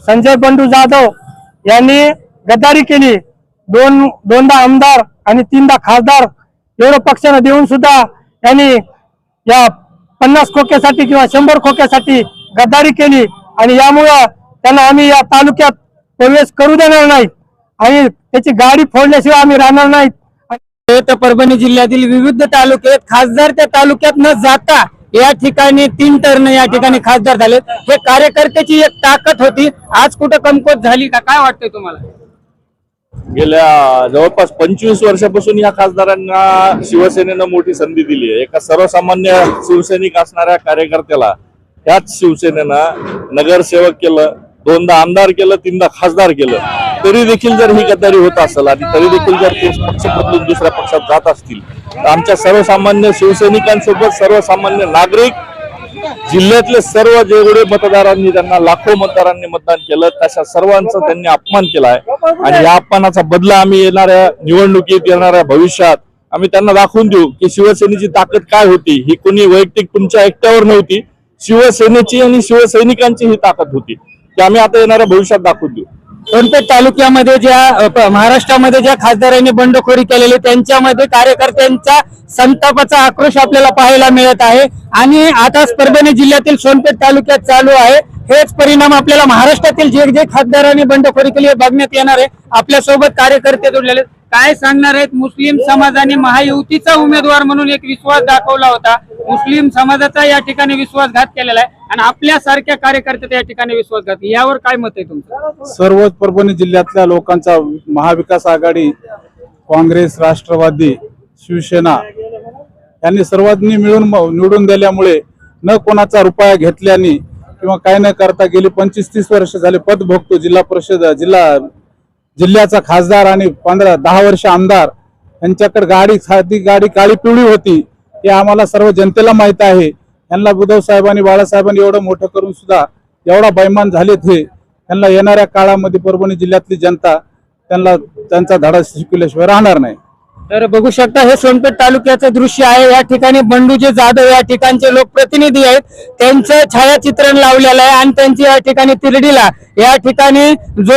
संजय बंडू जाधव यांनी गद्दारी केली। दोनदा आमदार आणि 3दा खासदार एवढं पक्षाने देऊन सुद्धा यांनी या 50 खोक्यासाठी किंवा 100 खोक्यासाठी गद्दारी केली आणि यामुळे त्यांना आम्ही या तालुक्यात प्रवेश करू देणार नाही आणि त्याची गाडी फोडल्याशिवाय आम्ही राहणार नाहीत। तर परभणी जिल्ह्यातील विविध तालुक्यात खासदार त्या तालुक्यात न जाता या ठिकाणी 3 टर्न या ठिकाणी खासदार झाले। हे कार्यकर्त्याची एक ताकद होती, आज कुठं कमकुवत झाली का, काय वाटतंय तुम्हाला? गेल्या जवळपास 25 वर्षापासून या खासदारांना शिवसेनेनं मोठी संधी दिली आहे। एका सर्वसामान्य शिवसैनिक असणाऱ्या कार्यकर्त्याला त्याच शिवसेनेनं नगरसेवक केलं, 2दा आमदार केलं, 3दा खासदार केलं। तरी देखील जर ही गद्दारी होत असेल आणि तरी देखील जर ते पक्ष बदलून दुसऱ्या पक्षात जात असतील तर आमच्या सर्वसामान्य शिवसैनिकांसोबत सर्वसामान्य नागरिक, जिल्ह्यातले सर्व जेवढे मतदारांनी, त्यांना लाखो मतदारांनी मतदान केलं, तशा सर्वांचा त्यांनी अपमान केला आहे आणि या अपमानाचा बदला आम्ही येणाऱ्या निवडणुकीत, येणाऱ्या भविष्यात आम्ही त्यांना दाखवून देऊ की शिवसेनेची ताकद काय होती। ही कोणी वैयक्तिक तुमच्या एकट्यावर नव्हती, शिवसेनेची आणि शिवसैनिकांची ही ताकद होती की आम्ही आता येणाऱ्या भविष्यात दाखवून देऊ। कोणत्या तालुक्यामध्ये ज्या महाराष्ट्रामध्ये ज्या खासदारांनी बंडखोरी केलेली त्यांच्यामध्ये कार्यकर्त्यांचा संतापाचा आक्रोश आपल्याला पाहायला मिळत आहे आणि आता परभणी जिल्ह्यातील सोनपेठ तालुक्यात चालू आहे। हेच परिणाम आपल्याला महाराष्ट्रातील जे जे खासदारांनी बंडखोरी केली बघण्यात येणार आहे। आपल्या सोबत कार्यकर्ते जोडलेले काय सांगणार आहेत? मुस्लिम समाजाने महायुतीचा उमेदवार म्हणून एक विश्वास दाखवला होता, मुस्लिम समाजाचा या ठिकाणी विश्वासघात केलेला आहे आणि आपल्यासारख्या कार्यकर्त्याचा या ठिकाणी विश्वासघात, यावर काय मत आहे तुमचं? सर्व परभणी जिल्ह्यातल्या लोकांचा, महाविकास आघाडी, काँग्रेस, राष्ट्रवादी, शिवसेना यांनी सर्वांनी मिळून निवडून दिल्यामुळे न कोणाचा रुपया घेतल्याने किंवा काय न करता गेली 25-30 वर्ष झाले पद भोगतो जिल्हा परिषद, जिल्ह्याचा खासदार आणि 15-10 वर्ष आमदार यांच्याकडे गाडी काळी पिवळी होती हे आम्हाला सर्व जनतेला माहित आहे। यांना उद्धव साहेबांनी, बाळासाहेबांनी एवढं मोठं करून सुद्धा एवढा बैमान झालेत हे, त्यांना येणाऱ्या काळामध्ये परभणी जिल्ह्यातली जनता त्यांना त्यांचा धडा शिकवल्याशिवाय राहणार नाही। तर बघू शकता हे सोनपेठ तालुक्याचं दृश्य आहे। या ठिकाणी बंडूजी जाधव या ठिकाणचे लोकप्रतिनिधी आहेत, त्यांचं छायाचित्रण लावलेलं आहे आणि त्यांची या ठिकाणी तिरडीला या ठिकाणी जो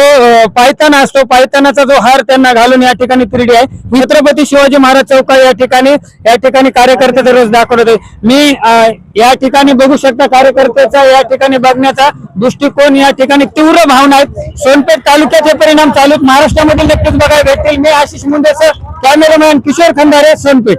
पायतान असतो, पायतानाचा जो हार त्यांना घालून या ठिकाणी तिरडी आहे। छत्रपती शिवाजी महाराज चौक या ठिकाणी कार्यकर्त्याचा रस दाखवत आहे। मी या ठिकाणी बघू शकता कार्यकर्त्याचा या ठिकाणी बघण्याचा दृष्टिकोन, या ठिकाणी तीव्र भावना आहेत। सोनपेठ तालुक्याचे परिणाम चालू महाराष्ट्रामध्ये नक्कीच बघायला भेटतील। मी आशिष मुंडेसह कॅमेरामॅन किशोर खंदारे, सोनपेठ।